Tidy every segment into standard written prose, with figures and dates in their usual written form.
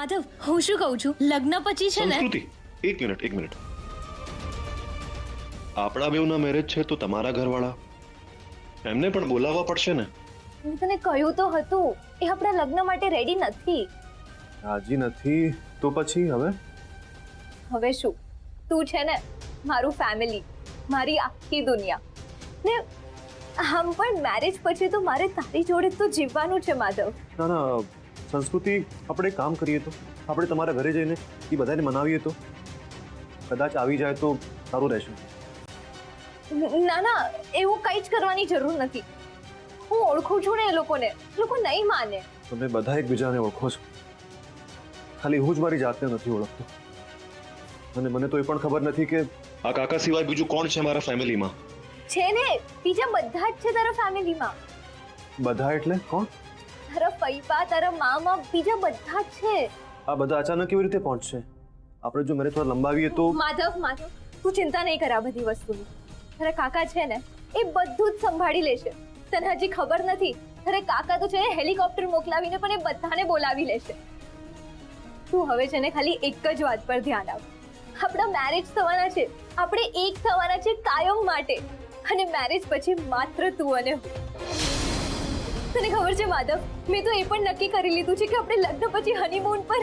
માધવ, હું શું કહું છું, લગ્ન પછી છે ને સંસ્કૃતિ, એક મિનિટ. આપણા બેવના મેરેજ છે તો તમારા ઘરવાળા એમને પણ બોલાવવા પડશે ને. હું તને કહ્યું તો હતું, એ આપણા લગ્ન માટે રેડી નથી. રાજી નથી તો પછી હવે શું, તું છે ને મારું ફેમિલી, મારી આખી દુનિયા. ને આમ પણ મેરેજ પછી તો મારે તારી જોડે તો જીવવાનું છે માધવ. ના સંસ્કૃતિ, આપણે એક કામ કરીએ તો આપણે તમારા ઘરે જઈને એ બધાને મનાવીએ તો કદાચ આવી જાય તો સારું રહેશે. ના, એવું કંઈ જ કરવાની જરૂર નથી. હું ઓળખું છું ને એ લોકોને, લોકો નહીં માને. તમે બધા એકબીજાને ઓળખો છો, ખાલી હું જ મારી જાતને નથી ઓળખતો. અને મને તો એ પણ ખબર નથી કે આ કાકા સિવાય બીજું કોણ છે મારા ફેમિલીમાં. છે ને, બીજા બધા જ છે તારા ફેમિલીમાં. બધા એટલે કોણ? તારા ફઈપા, તારા મામા, બીજા બધા જ છે. આ બધા અચાનક કેવી રીતે પહોંચશે? આપણે જો મેરેજ થોડા લંબાવીએ તો. માધવ, તું ચિંતા નહીં કર આ બધી વસ્તુની. તારા કાકા છે ને એ બધું જ સંભાળી લેશે. તને હજી ખબર નથી, તારે કાકા તો છે ને હેલિકોપ્ટર મોકલાવીને પણ એ બધાને બોલાવી લેશે. તું હવે છે ને ખાલી એક જ વાત પર ધ્યાન આપ. આપણા મેરેજ થવાના છે, આપણે એક થવાના છે કાયમ માટે. અને મેરેજ પછી માત્ર તું અને હું. તને ખબર છે માધવ, મેં તો એ પણ નક્કી કરી લીધું છે કે આપણે લગ્ન પછી હનીમૂન પર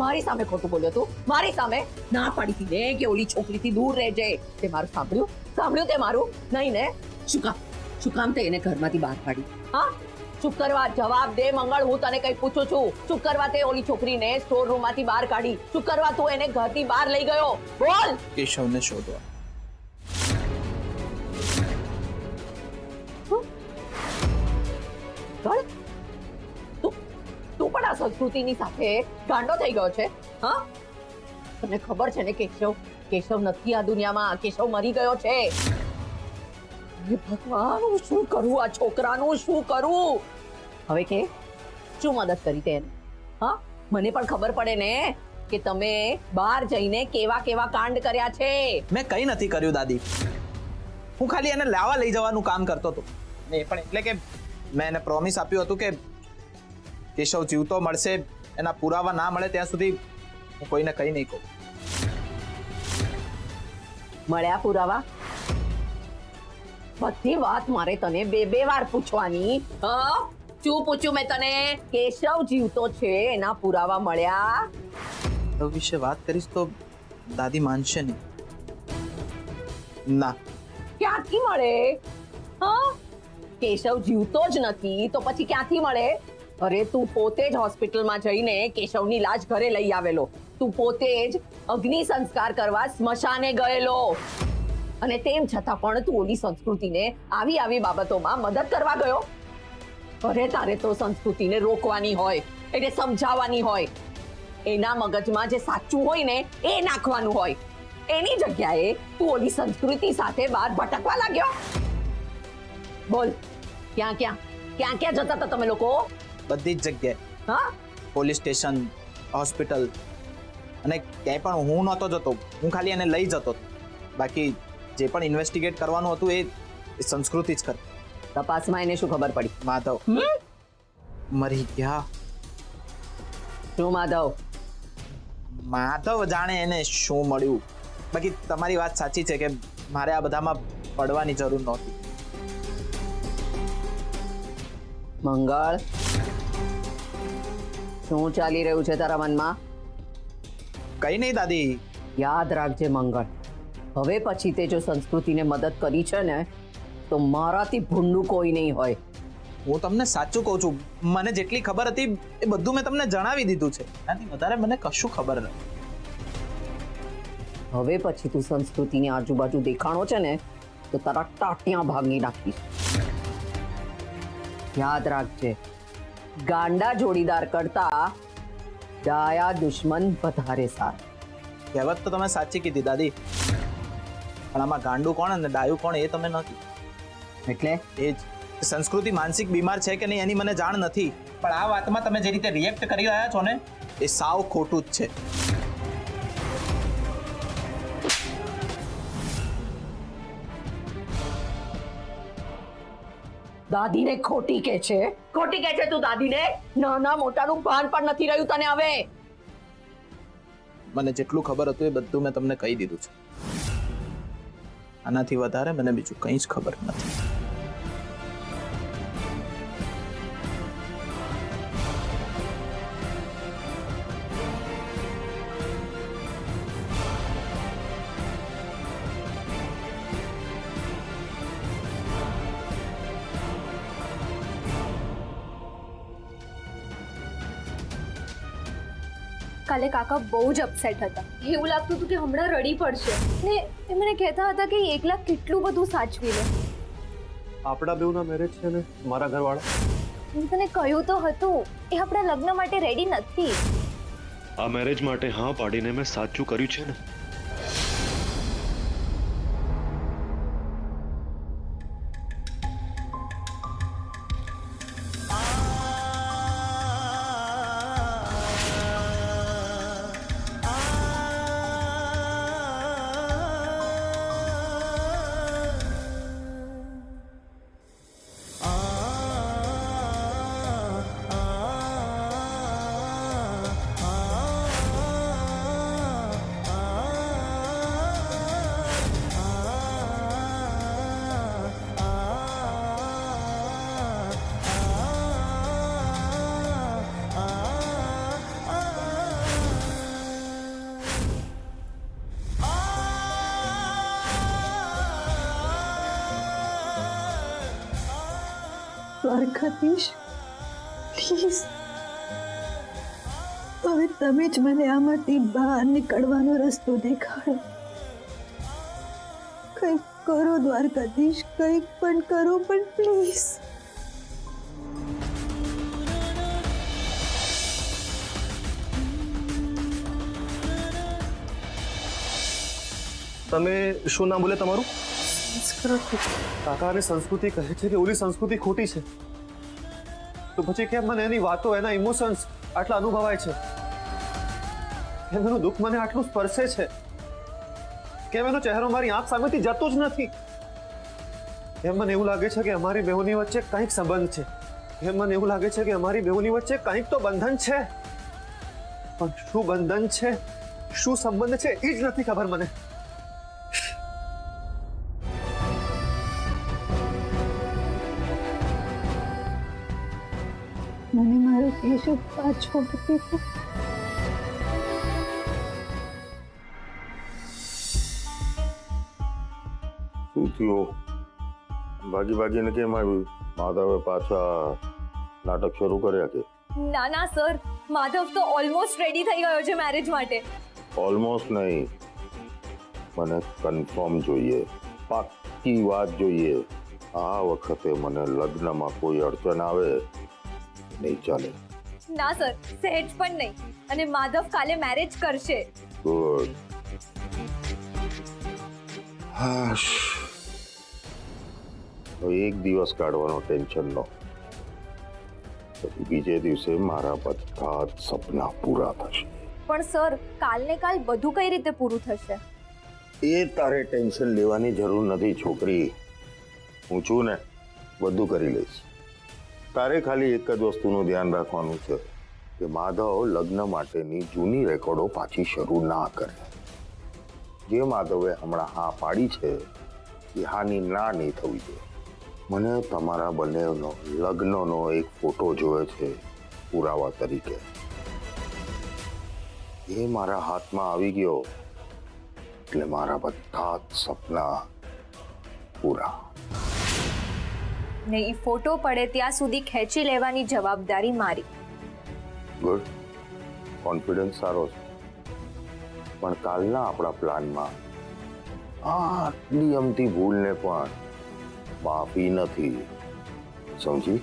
મારી સામે ખોટું બોલ્યો તું, મારી સામે ના પાડી હતી ને કે ઓલી છોકરીથી દૂર રહેજે. તે મારું સાંભળ્યું તે મારું નહીં ને? શું કામ તે એને ઘરમાંથી બહાર કાઢી? હા, ચૂપ કરવા, જવાબ દે મંગળ. હું તને કઈ પૂછું છું. ચૂપ કરવા તે ઓલી છોકરીને સ્ટોર રૂમ માંથી બહાર કાઢી? ચૂપ કરવા તું એને ઘરથી બહાર લઈ ગયો? બોલ. કેશવને શોધવા. તું પણ આ સંસ્કૃતિની સાથે ગાંડો થઈ ગયો છે? હા, તને ખબર છે ને કેશવ નથી આ દુનિયામાં. કેશવ મરી ગયો છે. ભગવાન, હું શું કરું આ છોકરાનું, શું કરું હવે? કે શું મદદ કરી તેને? હા, મને પણ ખબર પડે ને કે તમે બહાર જઈને કેવા કેવા કાંડ કર્યા છે. મેં કઈ નથી કર્યું દાદી. હું ખાલી એને લાવવા લઈ જવાનું કામ કરતો હતો. ને પણ એટલે કે મેં એને પ્રોમિસ આપ્યું હતું કે કેશવ જીવતો મળશે, એના પુરાવા ના મળે ત્યાં સુધી હું કોઈને કઈ નહીં કહું. મળ્યા પુરાવા? બધી વાત મારે તને બે વાર પૂછવાની? હા, શું પૂછ્યું મેં તને? કેશવ જીવતો છે એના પુરાવા મળ્યા? તો વિશે વાત કરીશ તો દાદી માનશે નહીં. ના. ક્યાંથી મળે? હા, કેશવ જીવતો જ નથી તો પછી ક્યાંથી મળે? અરે તું પોતે જ હોસ્પિટલમાં જઈને કેશવની લાશ ઘરે લઈ આવેલો. તું પોતે જ અગ્નિ સંસ્કાર કરવા સ્મશાને ગયેલો. અને તેમ છતાં પણ તું ઓલી સંસ્કૃતિને આવી બાબતોમાં મદદ કરવા ગયો. અરે તારે તો સંસ્કૃતિને રોકવાની હોય, એને સમજાવવાની હોય. એના મગજમાં જે સાચું હોય ને એ નાખવાનું હોય. એની જગ્યાએ તું ઓલી સંસ્કૃતિ સાથે બહાર ભટકવા લાગ્યો. બોલ, ક્યાં જતા હતા તમે લોકો? બધી જ જગ્યાએ. હા, પોલીસ સ્ટેશન, હોસ્પિટલ, અને ક્યાંય પણ હું નહોતો જતો. હું ખાલી એને લઈ જતો. બાકી જે પણ ઇન્વેસ્ટિગેટ કરવાનું હતું એ સંસ્કૃતિ જ કરતી. તપાસમાં એને શું ખબર પડી? માધવ મરી ગયા. શું માધવ? માધવ જાણે એને શું મળ્યું. બાકી તમારી વાત સાચી છે કે મારે આ બધામાં પડવાની જરૂર નહોતી. મંગળ, શું ચાલી રહ્યું છે તારા મનમાં? કઈ નહીં દાદી. યાદ રાખજે મંગળ, હવે પછી તે જો સંસ્કૃતિને મદદ કરી છે ને તો મારાથી ભૂંડું કોઈ નહીં હોય. હું તમને સાચું કહું છું. મને જેટલી ખબર હતી એ બધું મેં તમને જણાવી દીધું છે. એનાથી વધારે મને કશું ખબર નથી. હવે પછી તું સંસ્કૃતિની આજુબાજુ દેખાણો છે ને તો તારા ટાટિયા ભાંગી નાખીશ. યાદ રાખજે, ગાંડા જોડીદાર કરતા ડાયા દુશ્મન વધારે સારા. કહેવત તો તમે સાચી કીધી દાદી, પણ આમાં ગાંડું કોણ અને ડાયું કોણ એ તમે ન કીધું. એટલે એ જ સંસ્કૃતિ માનસિક બીમાર છે કે નહીં એની મને જાણ નથી, પણ આ વાતમાં તમે જે રીતે રિએક્ટ કરી રહ્યા છો ને એ સાવ ખોટું જ છે. દાદીને ખોટી કે છે તું દાદીને. નાના મોટાનું ભાન પણ નથી રહ્યું તને હવે. મને જેટલું ખબર હતું એ બધું મેં તમને કહી દીધું છે. આનાથી વધારે મને બીજું કંઈ જ ખબર નથી. કાલે કાકા બહુ જ અપસેટ હતા. એવું લાગતું હતું કે હમણાં રડી પડશે ને એ મને કહેતા હતા કે એકલા કેટલું બધું સાચવી લે. આપણા બેઉના મેરેજ છે ને મારા ઘરવાળા. હું તને કહ્યું તો હતું એ આપણા લગ્ન માટે રેડી નથી. આ મેરેજ માટે હા પાડીને મેં સાચું કર્યું છે ને. દ્વારકાધીશ, પ્લીઝ હવે તમે જ મને આમાંથી બહાર નીકળવાનો રસ્તો દેખાડો. કંઈક કરો દ્વારકાધીશ, કંઈક પણ કરો, પણ પ્લીઝ. તમે શું નામ બોલે તમારું? સંસ્કૃતિ. કાકા અને સંસ્કૃતિ કહે છે કે ઓલી સંસ્કૃતિ ખોટી છે, તો પછી કેમ મને એની વાતો, એના ઇમોશન્સ આટલા અનુભવાય છે? કેમ એનું દુઃખ મને આટલું સ્પર્શે છે? કેમ એનો ચહેરો મારી આંખ સામેથી જતો જ નથી? કેમ મને એવું લાગે છે કે અમારી બેઉની વચ્ચે કંઈક સંબંધ છે? કેમ મને એવું લાગે છે કે અમારી બેઉની વચ્ચે કંઈક તો બંધન છે, પણ શું બંધન છે, શું સંબંધ છે એ જ નથી ખબર મને. મને મારો કેશવ પાછો આપી દો. શું થયું? ભાગીને કેમ આવ્યું? માધવે પાછા નાટક શરૂ કર્યા કે? ના ના સર, માધવ તો ઓલમોસ્ટ રેડી થઈ ગયો છે મેરેજ માટે. ઓલમોસ્ટ નહીં, મને કન્ફર્મ જોઈએ, પાક્કી વાત જોઈએ. આ વખતે મને લગ્નમાં કોઈ અડચણ આવે નહીં ચાલે. ના સર, સહેજ પણ નહીં. અને માધવ કાલે મેરેજ કરશે. ગુડ. હાશ, એક દિવસ કાઢવાનો ટેન્શનનો, પછી બીજે દિવસે મારા બધા જ સપના પૂરા થશે. પણ સર, કાલને કાલ બધું કઈ રીતે પૂરું થશે? એ તારે ટેન્શન લેવાની જરૂર નથી છોકરી. હું છું ને, બધું કરી લઈશ. તારે ખાલી એક જ વસ્તુનું ધ્યાન રાખવાનું છે કે માધવ લગ્ન માટેની જૂની રેકોર્ડો પાછી શરૂ ના કરે. જે માધવે હમણાં હા પાડી છે એ હાની ના નહીં થવી જોઈએ. મને તમારા બંનેનો લગ્નનો એક ફોટો જોવે છે પુરાવા તરીકે. એ મારા હાથમાં આવી ગયો એટલે મારા બધા જ સપના પૂરા. ને એ ફોટો પડે ત્યાં સુધી ખેંચી લેવાની જવાબદારી મારી. ગુડ, કોન્ફિડન્સ સારો છે, પણ કાલના આપણા પ્લાનમાં આટલી અમથી ભૂલને પણ માફી નથી, સમજી?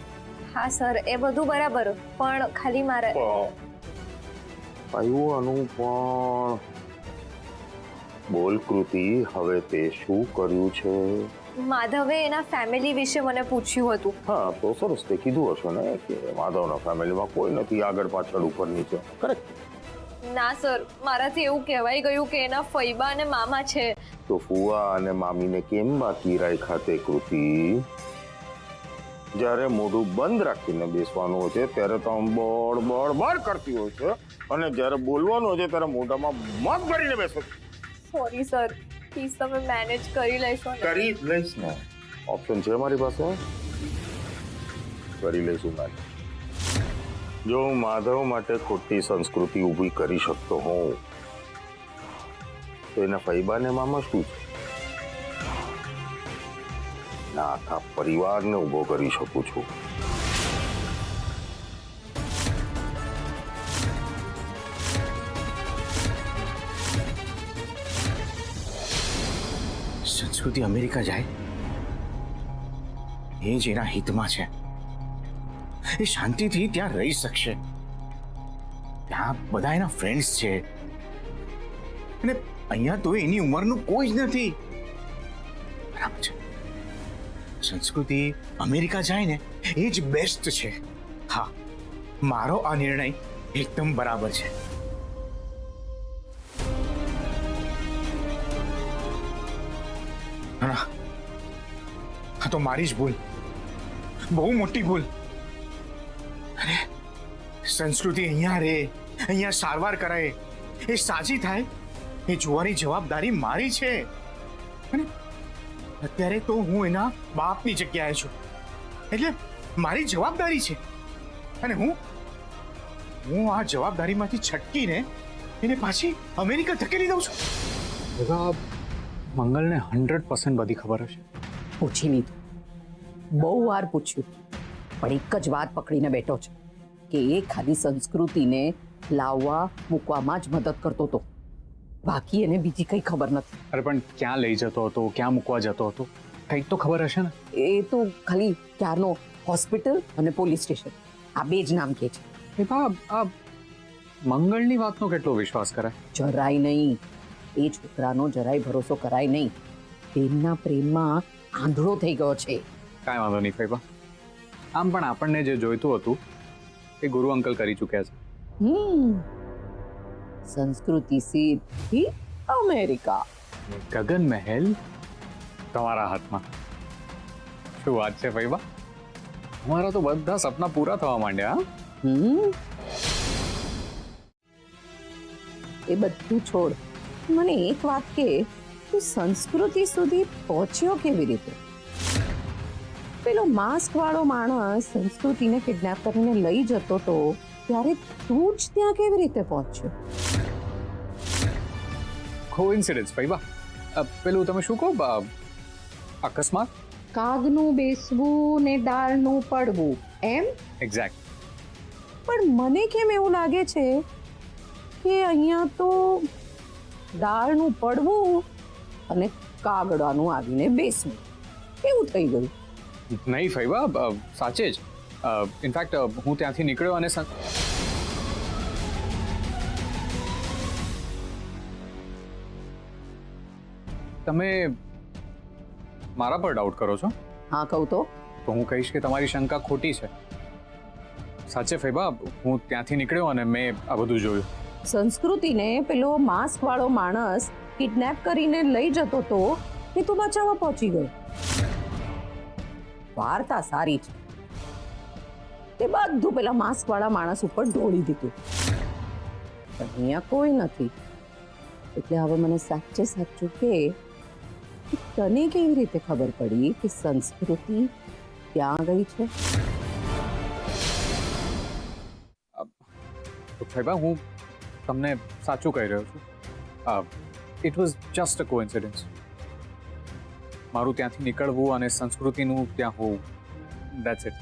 હા સર, એ બધું બરાબર, પણ ખાલી મારે આવ્યું આનું પણ બોલ કૃતિ, હવે તે શું કર્યું છે? માધવે એના ફેમિલી વિશે મને પૂછ્યું હતું. હા, તો સરસ, તે કીધું હશે ને કે માધવના ફેમિલીમાં કોઈ નથી, આગળ પાછળ ઉપર નીચે. કરેક્ટ. ના સર, મારાથી એવું કહેવાય ગયું કે એના ફઈબા અને મામા છે. તો ફુવા અને મામીને કેમ બાકી રાખ્યા તે કૃતિ? જ્યારે મોઢું બંધ રાખીને બેસવાનું હોય છે ત્યારે તો આમ બોળ બોળ બોળ કરતી હોય છે, અને જ્યારે બોલવાનું હોય છે ત્યારે મોઢામાં મગ ભરીને બેસે. સોરી સર, પ્લીઝ તમે મેનેજ કરી લેશો ને? કરી જ લઈશ ને, ઓપ્શન છે મારી પાસે, કરી લઈશું મેનેજ. જો હું માધવ માટે ખોટી સંસ્કૃતિ ઊભી કરી શકતો હોઉં તો એના ફૈબાને મામા શું છે? ના, આખા પરિવારને ઊભો કરી શકું છું. સંસ્કૃતિ અમેરિકા જાય એ જ એના હિતમાં છે. એ શાંતિથી ત્યાં રહી શકશે, ત્યાં બધા એના ફ્રેન્ડ્સ છે, અને અહીંયા તો એની ઉંમરનું કોઈ જ નથી. બરાબર છે, સંસ્કૃતિ અમેરિકા જાય ને એ જ બેસ્ટ છે. હા, મારો આ નિર્ણય એકદમ બરાબર છે. હા, તો મારી જ ભૂલ, બહુ મોટી ભૂલ. અરે, સંસ્કૃતિ અહીંયા રહે, અહીંયા સારવાર કરાય, એ સાજી થાય, એ જોવાની જવાબદારી મારી છે. અને અત્યારે તો હું એના બાપની જગ્યાએ છું, એટલે મારી જવાબદારી છે, અને હું આ જવાબદારીમાંથી છટકીને એને પાછી અમેરિકા ધકેલી દઉં છું. મંગલને 100% બધી ખબર હશે. પૂછી લીધું, બહુ વાર પૂછ્યું, પણ એક જ વાત પકડીને બેઠો છે કે એ ખાલી સંસ્કૃતિને લાવવા મૂકવામાં જ મદદ કરતો હતો, બાકી એને બીજી કઈ ખબર નથી. અરે પણ ક્યાં લઈ જતો હતો, ક્યાં મૂકવા જતો હતો, કંઈક તો ખબર હશે ને. એ તો ખાલી ક્યારનો હોસ્પિટલ અને પોલીસ સ્ટેશન, આ બે જ નામ કે છે. એ આ મંગળની વાતનો કેટલો વિશ્વાસ કરાય? જરાય નહીં. એ છોકરાનો જરાય ભરોસો કરાય નહીં. તેમના પ્રેમમાં આંધળો થઈ ગયો છે. કાંઈ વાંધો નહીં ફૈબા, આમ પણ આપણને જે જોઈતું હતું એ ગુરુ અંકલ કરી ચૂક્યા છે. સંસ્કૃતિ સીધી અમેરિકા, ગગન મહેલ તમારા હાથમાં. શું વાત છે ફૈબા, તમારા તો બધા સપના પૂરા થવા માંડ્યા. એ બધું છોડ, મને એક વાત કે તું સંસ્કૃતિ સુધી પહોંચ્યો કેવી રીતે? પેલો માસ્ક વાળો માણસ સંસ્કૃતિને કિડનેપ કરીને લઈ જતો તો ત્યારે તું જ ત્યાં કેવી રીતે પહોંચ્યો? કોઇન્સિડન્સ ફૈબા. પેલું તમે શું કહો, અકસ્માત? કાગનું બેસવું ને દાળનું પડવું, એમ? એક્ઝેક્ટ. પણ મને કેમ એવું લાગે છે કે અહીંયા તો દાળનું પડવું અને કાગડાનું આવીને બેસવું એવું થઈ ગયું. નહીં ફૈબા, સાચે જ. ઇનફેક્ટ હું ત્યાંથી નીકળ્યો અને તમે મારા પર ડાઉટ કરો છો? હા, કહું તો હું કહીશ કે તમારી શંકા ખોટી છે. સાચે ફૈબા, હું ત્યાંથી નીકળ્યો અને મેં આ બધું જોયું. સંસ્કૃતિને પેલો માસ્ક વાળો માણસ કિડનેપ કરીને લઈ જતો તો એ તું બચાવવા પહોંચી ગયો. વાર્તા સારી છે. તે બધું પેલા માસ્ક વાળા માણસ ઉપર ઢોળી દીધું, પણ અહીંયા કોઈ નથી. એટલે હવે મને સાચે સાચું કે તને કેવી રીતે ખબર પડી કે સંસ્કૃતિ ત્યાં ગઈ છે? ફૈબા, હું તમને સાચું કહી રહ્યો છું. It was just a coincidence. મારું ત્યાંથી નીકળવું અને સંસ્કૃતિનું ત્યાં હોવું, દેટ્સ ઇટ.